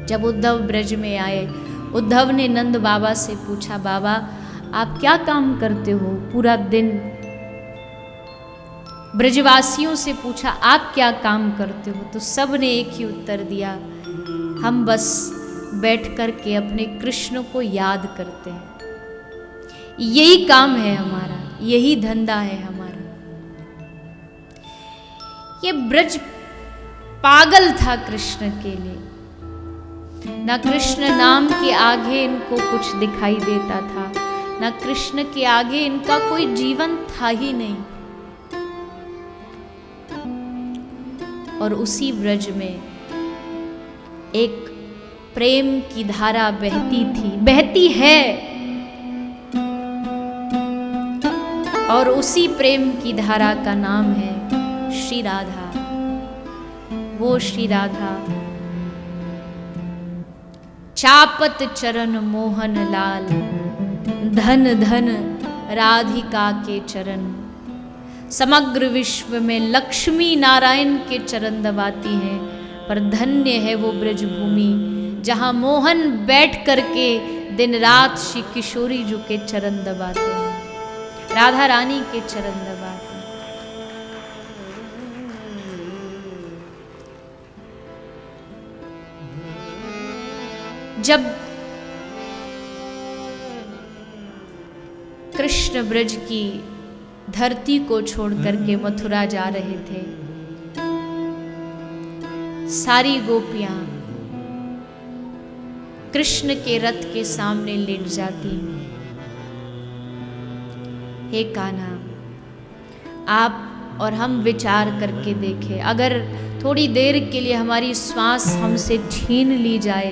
जब उद्धव ब्रज में आए, उद्धव ने नंद बाबा से पूछा, बाबा आप क्या काम करते हो पूरा दिन? ब्रजवासियों से पूछा आप क्या काम करते हो? तो सब ने एक ही उत्तर दिया, हम बस बैठ कर के अपने कृष्ण को याद करते हैं, यही काम है हमारा, यही धंधा है हमारा। ये ब्रज पागल था कृष्ण के लिए, ना कृष्ण नाम के आगे इनको कुछ दिखाई देता था, ना कृष्ण के आगे इनका कोई जीवन था ही नहीं। और उसी ब्रज में एक प्रेम की धारा बहती थी, बहती है, और उसी प्रेम की धारा का नाम है श्री राधा। वो श्री राधा चापत चरण मोहन लाल, धन धन राधिका के चरण। समग्र विश्व में लक्ष्मी नारायण के चरण दबाती हैं, पर धन्य है वो ब्रज भूमि जहाँ मोहन बैठ करके दिन रात श्री किशोरी जी के चरण दबाते हैं, राधा रानी के चरण दबाते हैं। जब कृष्ण ब्रज की धरती को छोड़ करके मथुरा जा रहे थे, सारी गोपियां कृष्ण के रथ के सामने लेट जाती। हे कान्हा, आप और हम विचार करके देखें, अगर थोड़ी देर के लिए हमारी श्वास हमसे छीन ली जाए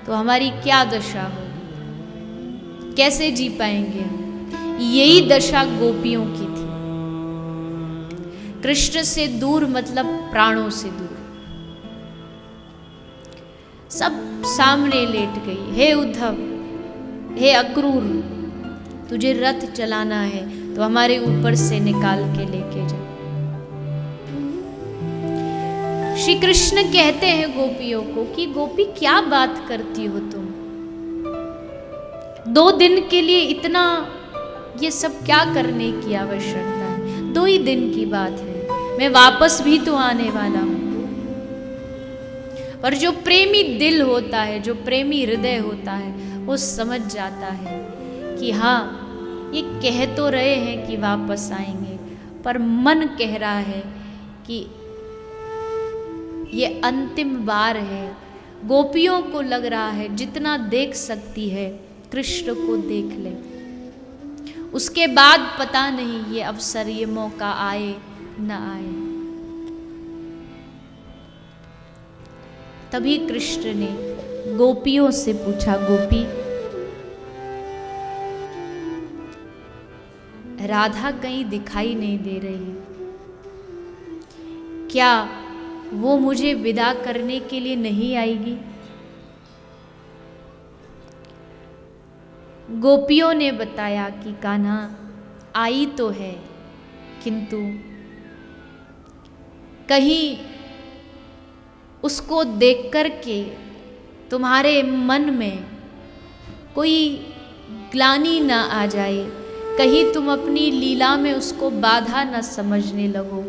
तो हमारी क्या दशा होगी, कैसे जी पाएंगे हम? यही दशा गोपियों की थी। कृष्ण से दूर मतलब प्राणों से दूर। सब सामने लेट गई। हे उद्धव, हे अक्रूर, तुझे रथ चलाना है तो हमारे ऊपर से निकाल के लेके जा। श्री कृष्ण कहते हैं गोपियों को कि गोपी क्या बात करती हो तुम, 2 दिन के लिए इतना ये सब क्या करने की आवश्यकता है? 2 ही दिन की बात है, मैं वापस भी तो आने वाला हूं। पर जो प्रेमी दिल होता है, जो प्रेमी हृदय होता है, वो समझ जाता है कि हाँ, ये कह तो रहे हैं कि वापस आएंगे, पर मन कह रहा है कि ये अंतिम बार है। गोपियों को लग रहा है जितना देख सकती है कृष्ण को देख ले, उसके बाद पता नहीं ये अवसर, ये मौका आए न आए। तभी कृष्ण ने गोपियों से पूछा, गोपी, राधा कहीं दिखाई नहीं दे रही, क्या वो मुझे विदा करने के लिए नहीं आएगी? गोपियों ने बताया कि कान्हा आई तो है, किंतु कहीं उसको देख कर के तुम्हारे मन में कोई ग्लानि ना आ जाए, कहीं तुम अपनी लीला में उसको बाधा न समझने लगो,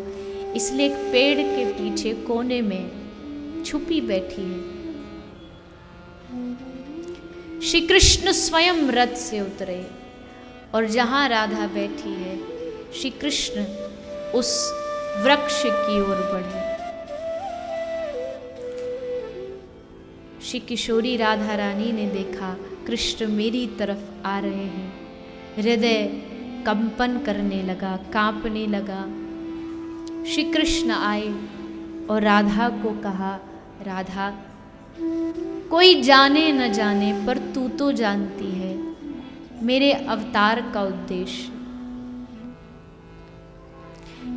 इसलिए एक पेड़ के पीछे कोने में छुपी बैठी है। श्री कृष्ण स्वयं रथ से उतरे और जहां राधा बैठी है, श्री कृष्ण उस वृक्ष की ओर बढ़े। श्री किशोरी राधा रानी ने देखा कृष्ण मेरी तरफ आ रहे हैं, हृदय कंपन करने लगा, कांपने लगा। श्री कृष्ण आए और राधा को कहा, राधा, कोई जाने न जाने पर तू तो जानती है मेरे अवतार का उद्देश्य।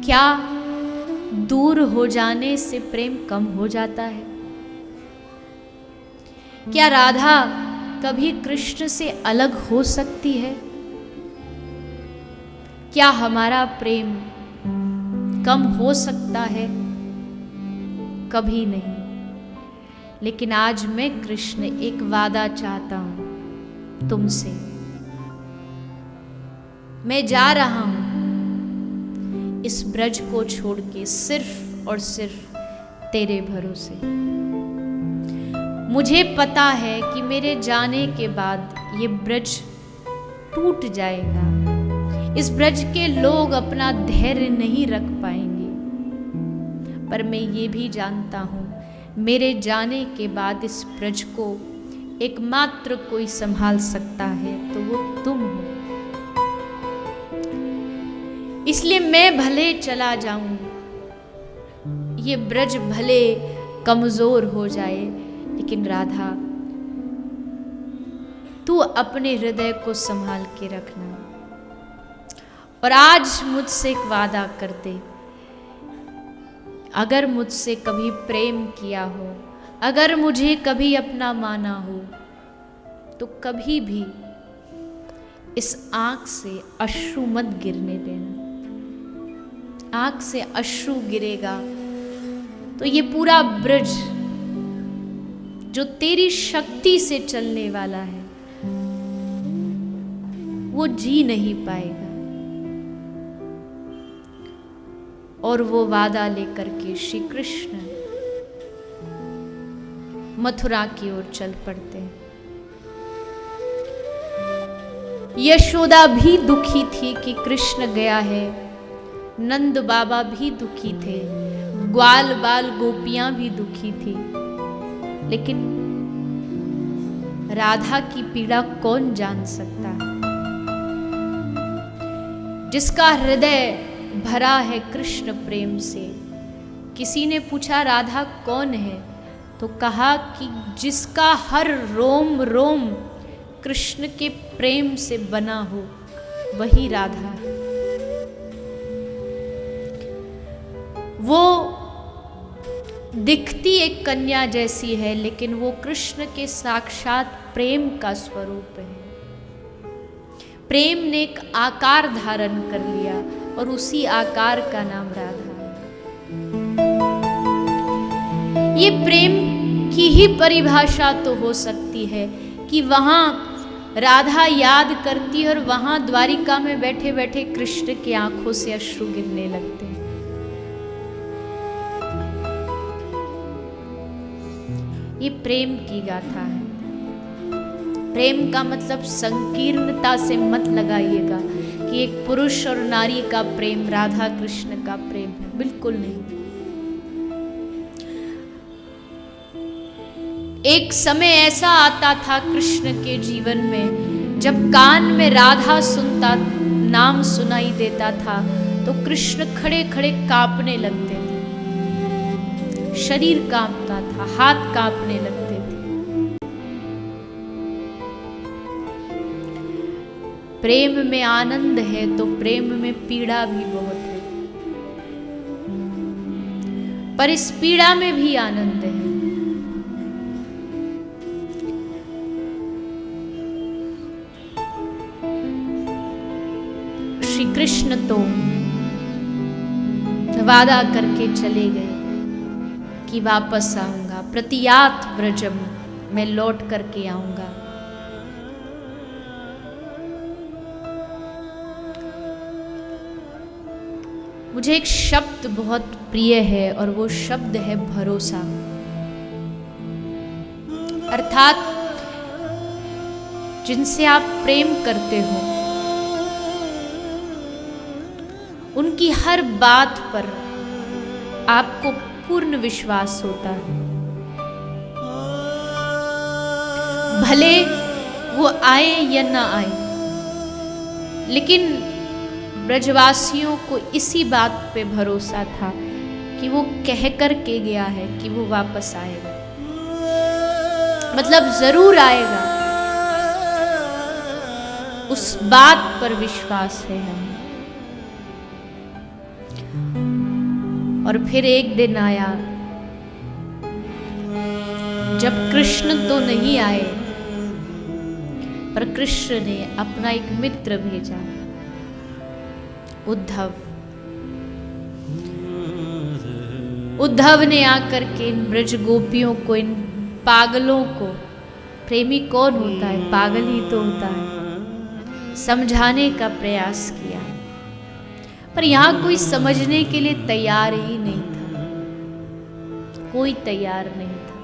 क्या दूर हो जाने से प्रेम कम हो जाता है? क्या राधा कभी कृष्ण से अलग हो सकती है? क्या हमारा प्रेम कम हो सकता है? कभी नहीं। लेकिन आज मैं कृष्ण एक वादा चाहता हूं तुमसे। मैं जा रहा हूं इस ब्रज को छोड़ के सिर्फ और सिर्फ तेरे भरोसे। मुझे पता है कि मेरे जाने के बाद ये ब्रज टूट जाएगा, इस ब्रज के लोग अपना धैर्य नहीं रख पाएंगे, पर मैं ये भी जानता हूं मेरे जाने के बाद इस ब्रज को एकमात्र कोई संभाल सकता है तो वो तुम हो। इसलिए मैं भले चला जाऊं, ये ब्रज भले कमजोर हो जाए, लेकिन राधा तू अपने हृदय को संभाल के रखना। और आज मुझसे एक वादा कर दे, अगर मुझसे कभी प्रेम किया हो, अगर मुझे कभी अपना माना हो, तो कभी भी इस आंख से अश्रु मत गिरने देना। आंख से अश्रु गिरेगा तो ये पूरा ब्रज जो तेरी शक्ति से चलने वाला है वो जी नहीं पाएगा। और वो वादा लेकर के श्री कृष्ण मथुरा की ओर चल पड़ते हैं। यशोदा भी दुखी थी कि कृष्ण गया है, नंद बाबा भी दुखी थे, ग्वाल बाल गोपियां भी दुखी थी, लेकिन राधा की पीड़ा कौन जान सकता है? जिसका हृदय भरा है कृष्ण प्रेम से। किसी ने पूछा राधा कौन है, तो कहा कि जिसका हर रोम रोम कृष्ण के प्रेम से बना हो वही राधा है। वो दिखती एक कन्या जैसी है, लेकिन वो कृष्ण के साक्षात प्रेम का स्वरूप है। प्रेम ने एक आकार धारण कर लिया और उसी आकार का नाम राधा है। ये प्रेम की ही परिभाषा तो हो सकती है कि वहां राधा याद करती है और वहां द्वारिका में बैठे बैठे कृष्ण की आंखों से अश्रु गिरने लगते हैं। ये प्रेम की गाथा है। प्रेम का मतलब संकीर्णता से मत लगाइएगा कि एक पुरुष और नारी का प्रेम राधा कृष्ण का प्रेम है, बिल्कुल नहीं। एक समय ऐसा आता था कृष्ण के जीवन में, जब कान में राधा सुनता, नाम सुनाई देता था, तो कृष्ण खड़े खड़े कांपने लगते थे, शरीर कांपता था, हाथ कांपने लगते थे। प्रेम में आनंद है तो प्रेम में पीड़ा भी बहुत है, पर इस पीड़ा में भी आनंद है। श्री कृष्ण तो वादा करके चले गए कि वापस आऊंगा, प्रतियात व्रजम, मैं लौट करके आऊंगा। मुझे एक शब्द बहुत प्रिय है और वो शब्द है भरोसा। अर्थात जिनसे आप प्रेम करते हो उनकी हर बात पर आपको पूर्ण विश्वास होता है, भले वो आए या ना आए। लेकिन ब्रजवासियों को इसी बात पे भरोसा था कि वो कह कर के गया है कि वो वापस आएगा, मतलब जरूर आएगा। उस बात पर विश्वास है हमें। और फिर एक दिन आया जब कृष्ण तो नहीं आए, पर कृष्ण ने अपना एक मित्र भेजा, उद्धव। उद्धव ने आकर के इन ब्रज गोपियों को, इन पागलों को, प्रेमी कौन होता है, पागल ही तो होता है, समझाने का प्रयास किया, पर यहाँ कोई समझने के लिए तैयार ही नहीं था, कोई तैयार नहीं था।